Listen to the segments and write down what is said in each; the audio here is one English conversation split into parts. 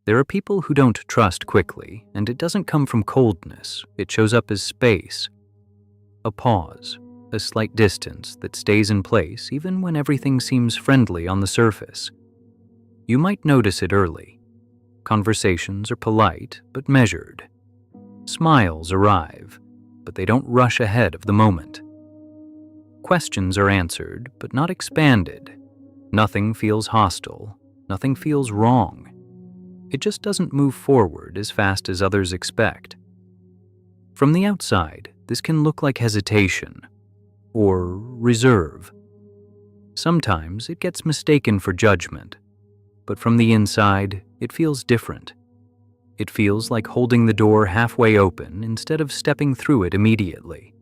There are people who don't trust quickly, and it doesn't come from coldness. It shows up as space, a pause, a slight distance that stays in place even when everything seems friendly on the surface. You might notice it early. Conversations are polite but measured. Smiles arrive, but they don't rush ahead of the moment. Questions are answered but not expanded. Nothing feels hostile. Nothing feels wrong. It just doesn't move forward as fast as others expect. From the outside, this can look like hesitation or reserve. Sometimes it gets mistaken for judgment, but from the inside, it feels different. It feels like holding the door halfway open instead of stepping through it immediately.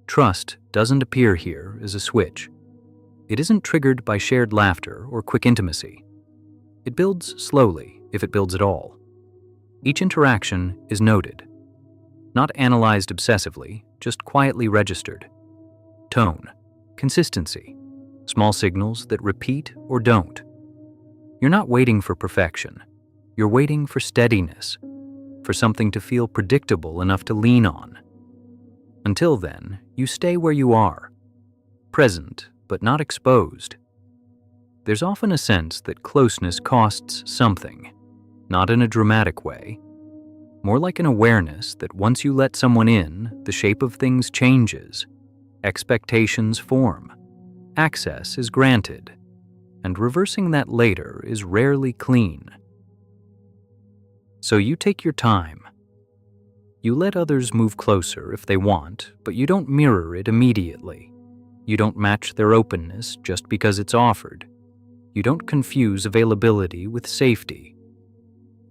Trust doesn't appear here as a switch. It isn't triggered by shared laughter or quick intimacy. It builds slowly, if it builds at all. Each interaction is noted. Not analyzed obsessively, just quietly registered. Tone, consistency, small signals that repeat or don't. You're not waiting for perfection. You're waiting for steadiness, for something to feel predictable enough to lean on. Until then, you stay where you are, present but not exposed. There's often a sense that closeness costs something, not in a dramatic way, more like an awareness that once you let someone in, the shape of things changes, expectations form, access is granted, and reversing that later is rarely clean. So you take your time. You let others move closer if they want, but you don't mirror it immediately. You don't match their openness just because it's offered. You don't confuse availability with safety.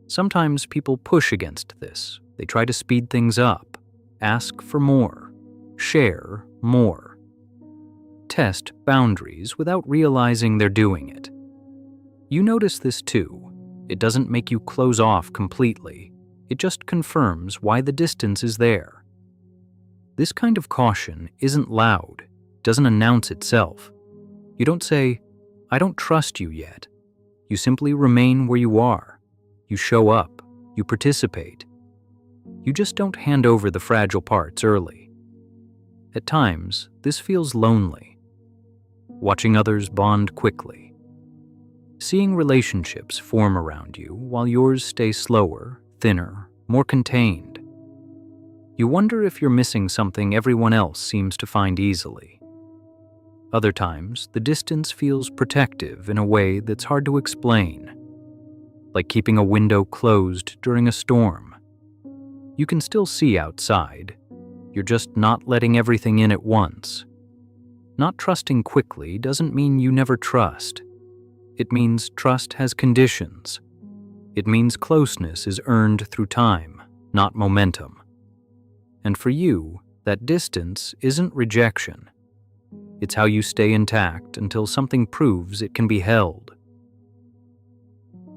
Sometimes people push against this. They try to speed things up, ask for more, share more, test boundaries without realizing they're doing it. You notice this too. It doesn't make you close off completely. It just confirms why the distance is there. This kind of caution isn't loud, doesn't announce itself. You don't say, "I don't trust you yet." You simply remain where you are. You show up. You participate. You just don't hand over the fragile parts early. At times, this feels lonely. Watching others bond quickly. Seeing relationships form around you while yours stay slower, thinner, more contained. You wonder if you're missing something everyone else seems to find easily. Other times, the distance feels protective in a way that's hard to explain, like keeping a window closed during a storm. You can still see outside. You're just not letting everything in at once. Not trusting quickly doesn't mean you never trust. It means trust has conditions. It means closeness is earned through time, not momentum. And for you, that distance isn't rejection. It's how you stay intact until something proves it can be held.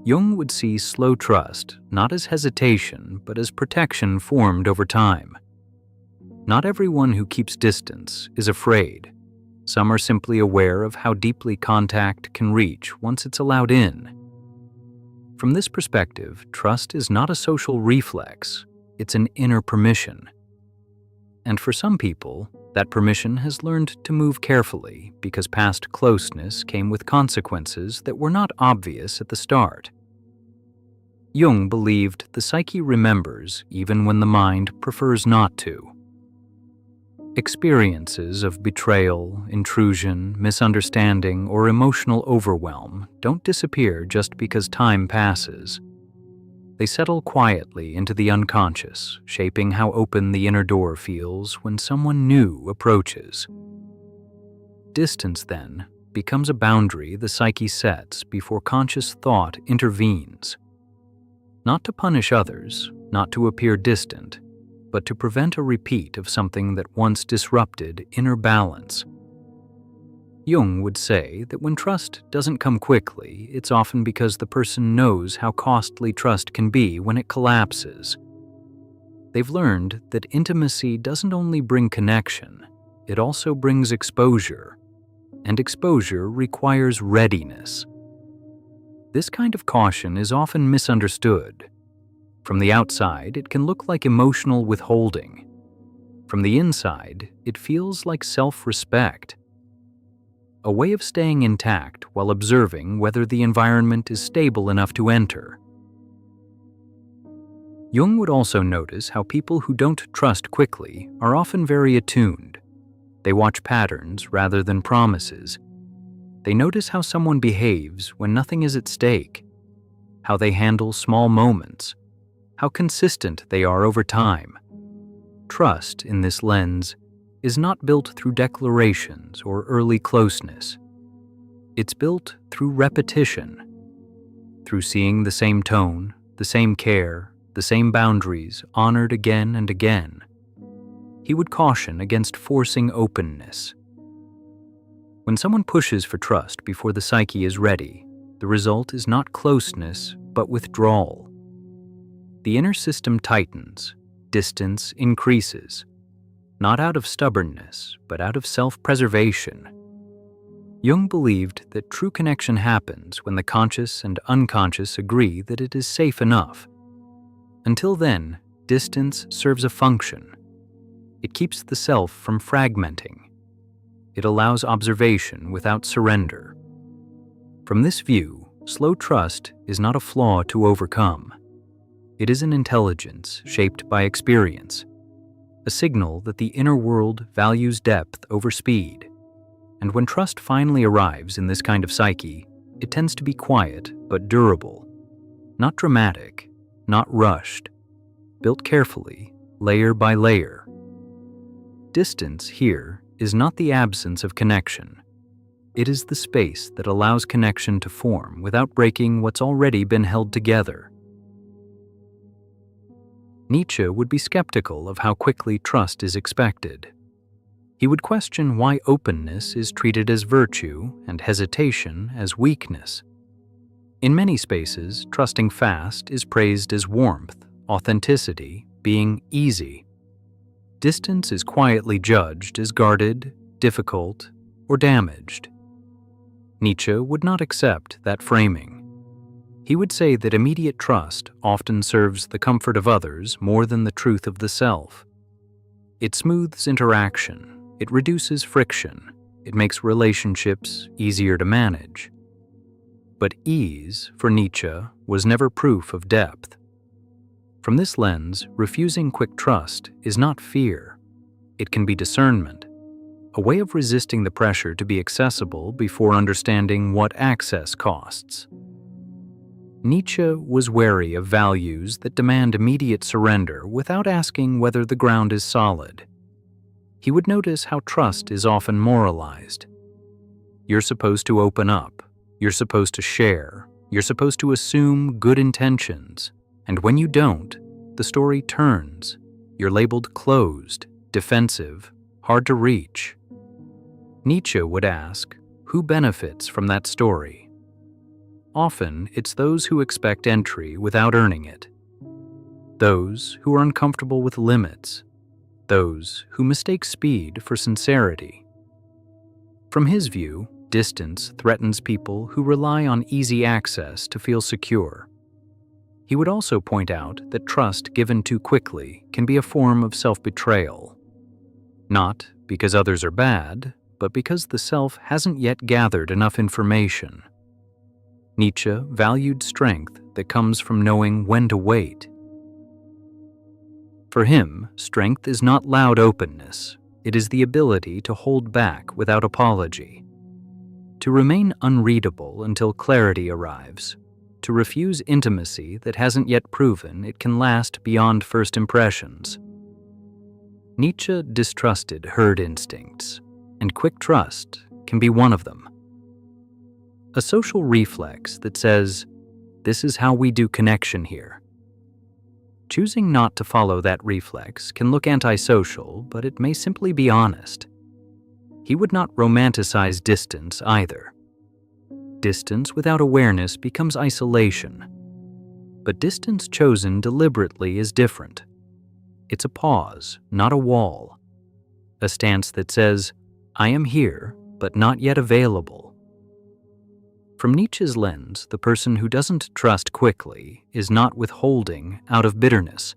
Jung would see slow trust not as hesitation, but as protection formed over time. Not everyone who keeps distance is afraid. Some are simply aware of how deeply contact can reach once it's allowed in. From this perspective, trust is not a social reflex, it's an inner permission. And for some people, that permission has learned to move carefully because past closeness came with consequences that were not obvious at the start. Jung believed the psyche remembers even when the mind prefers not to. Experiences of betrayal, intrusion, misunderstanding, or emotional overwhelm don't disappear just because time passes. They settle quietly into the unconscious, shaping how open the inner door feels when someone new approaches. Distance, then, becomes a boundary the psyche sets before conscious thought intervenes. Not to punish others, not to appear distant, but to prevent a repeat of something that once disrupted inner balance. Jung would say that when trust doesn't come quickly, it's often because the person knows how costly trust can be when it collapses. They've learned that intimacy doesn't only bring connection, it also brings exposure, and exposure requires readiness. This kind of caution is often misunderstood. From the outside, it can look like emotional withholding. From the inside, it feels like self-respect. A way of staying intact while observing whether the environment is stable enough to enter. Jung would also notice how people who don't trust quickly are often very attuned. They watch patterns rather than promises. They notice how someone behaves when nothing is at stake, how they handle small moments, how consistent they are over time. Trust, in this lens, is not built through declarations or early closeness. It's built through repetition, through seeing the same tone, the same care, the same boundaries honored again and again. He would caution against forcing openness. When someone pushes for trust before the psyche is ready, the result is not closeness, but withdrawal. The inner system tightens, distance increases, not out of stubbornness, but out of self-preservation. Jung believed that true connection happens when the conscious and unconscious agree that it is safe enough. Until then, distance serves a function. It keeps the self from fragmenting. It allows observation without surrender. From this view, slow trust is not a flaw to overcome. It is an intelligence shaped by experience, a signal that the inner world values depth over speed. And when trust finally arrives in this kind of psyche, it tends to be quiet but durable, not dramatic, not rushed, built carefully, layer by layer. Distance here is not the absence of connection. It is the space that allows connection to form without breaking what's already been held together. Nietzsche would be skeptical of how quickly trust is expected. He would question why openness is treated as virtue and hesitation as weakness. In many spaces, trusting fast is praised as warmth, authenticity, being easy. Distance is quietly judged as guarded, difficult, or damaged. Nietzsche would not accept that framing. He would say that immediate trust often serves the comfort of others more than the truth of the self. It smooths interaction, it reduces friction, it makes relationships easier to manage. But ease, for Nietzsche, was never proof of depth. From this lens, refusing quick trust is not fear. It can be discernment, a way of resisting the pressure to be accessible before understanding what access costs. Nietzsche was wary of values that demand immediate surrender without asking whether the ground is solid. He would notice how trust is often moralized. You're supposed to open up, you're supposed to share, you're supposed to assume good intentions. And when you don't, the story turns. You're labeled closed, defensive, hard to reach. Nietzsche would ask, who benefits from that story? Often, it's those who expect entry without earning it. Those who are uncomfortable with limits. Those who mistake speed for sincerity. From his view, distance threatens people who rely on easy access to feel secure. He would also point out that trust given too quickly can be a form of self-betrayal. Not because others are bad, but because the self hasn't yet gathered enough information. Nietzsche valued strength that comes from knowing when to wait. For him, strength is not loud openness. It is the ability to hold back without apology, to remain unreadable until clarity arrives, to refuse intimacy that hasn't yet proven it can last beyond first impressions. Nietzsche distrusted herd instincts, and quick trust can be one of them. A social reflex that says, "This is how we do connection here." Choosing not to follow that reflex can look antisocial, but it may simply be honest. He would not romanticize distance either. Distance without awareness becomes isolation. But distance chosen deliberately is different. It's a pause, not a wall. A stance that says, I am here, but not yet available. From Nietzsche's lens, the person who doesn't trust quickly is not withholding out of bitterness.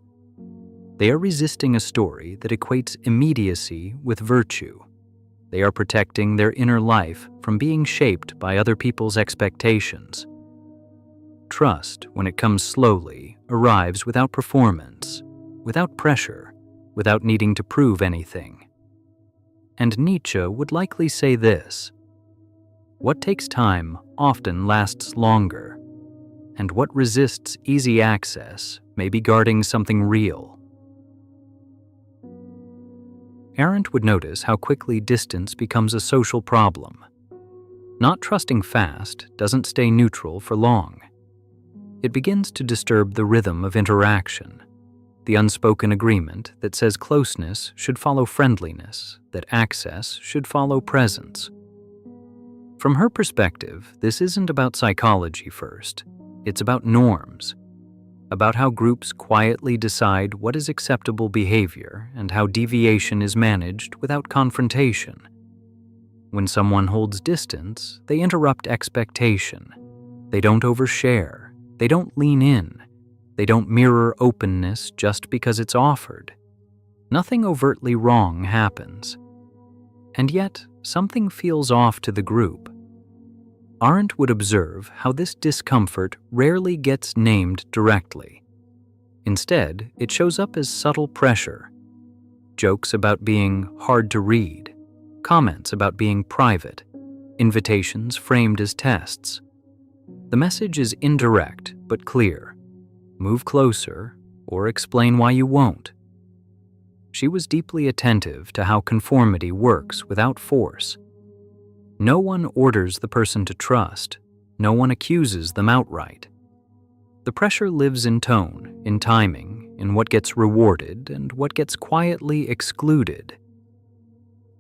They are resisting a story that equates immediacy with virtue. They are protecting their inner life from being shaped by other people's expectations. Trust, when it comes slowly, arrives without performance, without pressure, without needing to prove anything. And Nietzsche would likely say this: what takes time often lasts longer, and what resists easy access may be guarding something real. Arendt would notice how quickly distance becomes a social problem. Not trusting fast doesn't stay neutral for long. It begins to disturb the rhythm of interaction, the unspoken agreement that says closeness should follow friendliness, that access should follow presence. From her perspective, this isn't about psychology first. It's about norms, about how groups quietly decide what is acceptable behavior and how deviation is managed without confrontation. When someone holds distance, they interrupt expectation. They don't overshare. They don't lean in. They don't mirror openness just because it's offered. Nothing overtly wrong happens. And yet, something feels off to the group. Arendt would observe how this discomfort rarely gets named directly. Instead, it shows up as subtle pressure. Jokes about being hard to read, comments about being private, invitations framed as tests. The message is indirect but clear. Move closer, or explain why you won't. She was deeply attentive to how conformity works without force. No one orders the person to trust. No one accuses them outright. The pressure lives in tone, in timing, in what gets rewarded and what gets quietly excluded.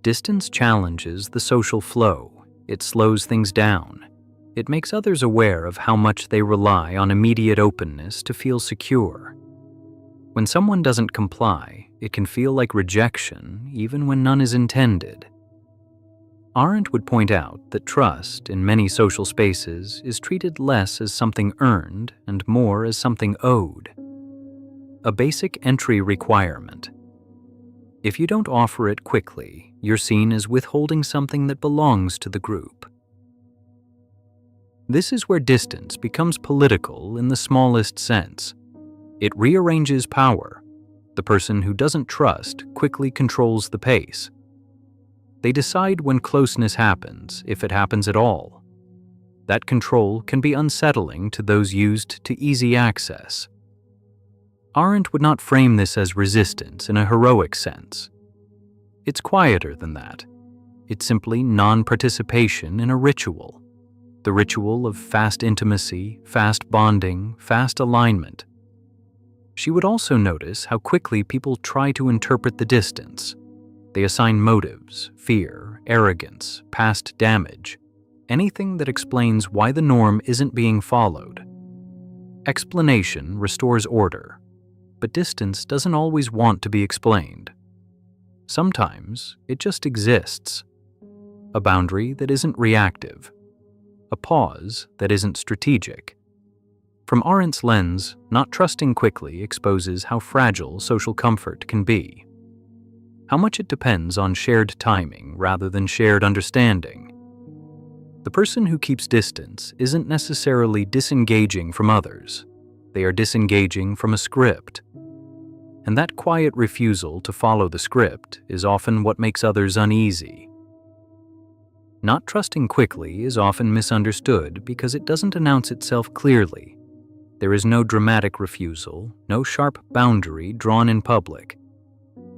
Distance challenges the social flow. It slows things down. It makes others aware of how much they rely on immediate openness to feel secure. When someone doesn't comply, it can feel like rejection, even when none is intended. Arendt would point out that trust in many social spaces is treated less as something earned and more as something owed. A basic entry requirement. If you don't offer it quickly, you're seen as withholding something that belongs to the group. This is where distance becomes political in the smallest sense. It rearranges power. The person who doesn't trust quickly controls the pace. They decide when closeness happens, if it happens at all. That control can be unsettling to those used to easy access. Arendt would not frame this as resistance in a heroic sense. It's quieter than that. It's simply non-participation in a ritual. The ritual of fast intimacy, fast bonding, fast alignment. She would also notice how quickly people try to interpret the distance. They assign motives, fear, arrogance, past damage, anything that explains why the norm isn't being followed. Explanation restores order, but distance doesn't always want to be explained. Sometimes it just exists. A boundary that isn't reactive. A pause that isn't strategic. From Arendt's lens, not trusting quickly exposes how fragile social comfort can be. How much it depends on shared timing rather than shared understanding. The person who keeps distance isn't necessarily disengaging from others. They are disengaging from a script. And that quiet refusal to follow the script is often what makes others uneasy. Not trusting quickly is often misunderstood because it doesn't announce itself clearly. There is no dramatic refusal, no sharp boundary drawn in public.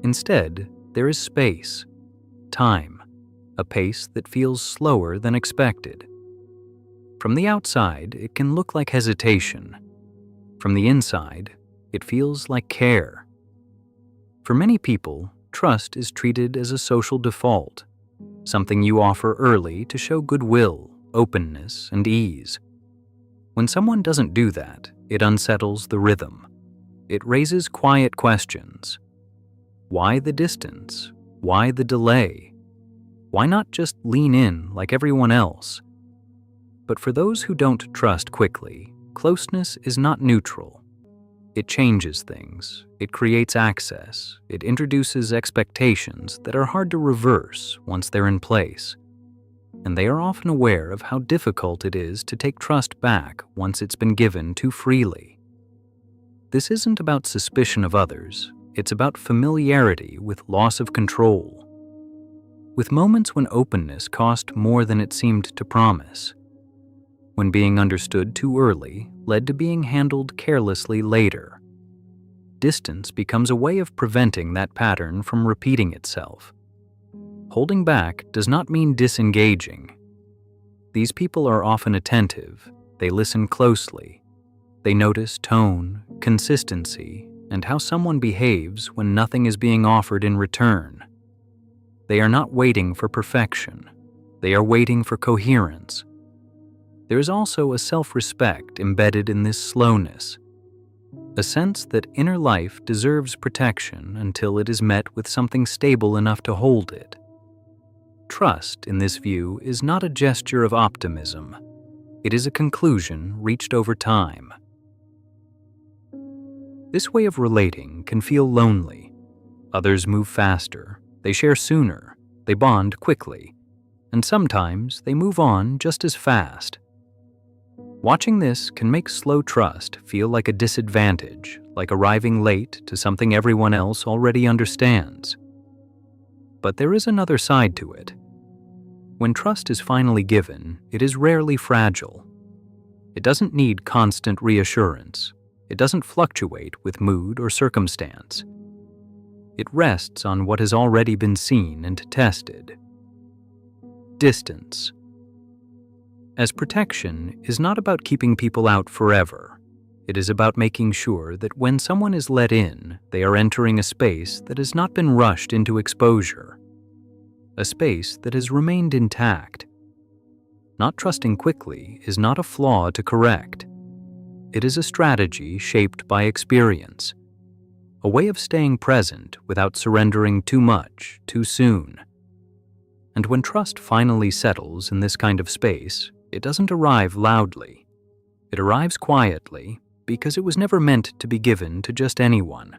Instead, there is space, time, a pace that feels slower than expected. From the outside, it can look like hesitation. From the inside, it feels like care. For many people, trust is treated as a social default, something you offer early to show goodwill, openness, and ease. When someone doesn't do that, it unsettles the rhythm. It raises quiet questions. Why the distance? Why the delay? Why not just lean in like everyone else? But for those who don't trust quickly, closeness is not neutral. It changes things, it creates access, it introduces expectations that are hard to reverse once they're in place. And they are often aware of how difficult it is to take trust back once it's been given too freely. This isn't about suspicion of others, it's about familiarity with loss of control. With moments when openness cost more than it seemed to promise. When being understood too early led to being handled carelessly later. Distance becomes a way of preventing that pattern from repeating itself. Holding back does not mean disengaging. These people are often attentive, they listen closely, they notice tone, consistency, and how someone behaves when nothing is being offered in return. They are not waiting for perfection, they are waiting for coherence. There is also a self-respect embedded in this slowness, a sense that inner life deserves protection until it is met with something stable enough to hold it. Trust, in this view, is not a gesture of optimism. It is a conclusion reached over time. This way of relating can feel lonely. Others move faster, they share sooner, they bond quickly, and sometimes they move on just as fast. Watching this can make slow trust feel like a disadvantage, like arriving late to something everyone else already understands. But there is another side to it. When trust is finally given, it is rarely fragile. It doesn't need constant reassurance. It doesn't fluctuate with mood or circumstance. It rests on what has already been seen and tested. Distance. As protection is not about keeping people out forever. It is about making sure that when someone is let in, they are entering a space that has not been rushed into exposure. A space that has remained intact. Not trusting quickly is not a flaw to correct. It is a strategy shaped by experience, a way of staying present without surrendering too much too soon. And when trust finally settles in this kind of space, it doesn't arrive loudly. It arrives quietly because it was never meant to be given to just anyone.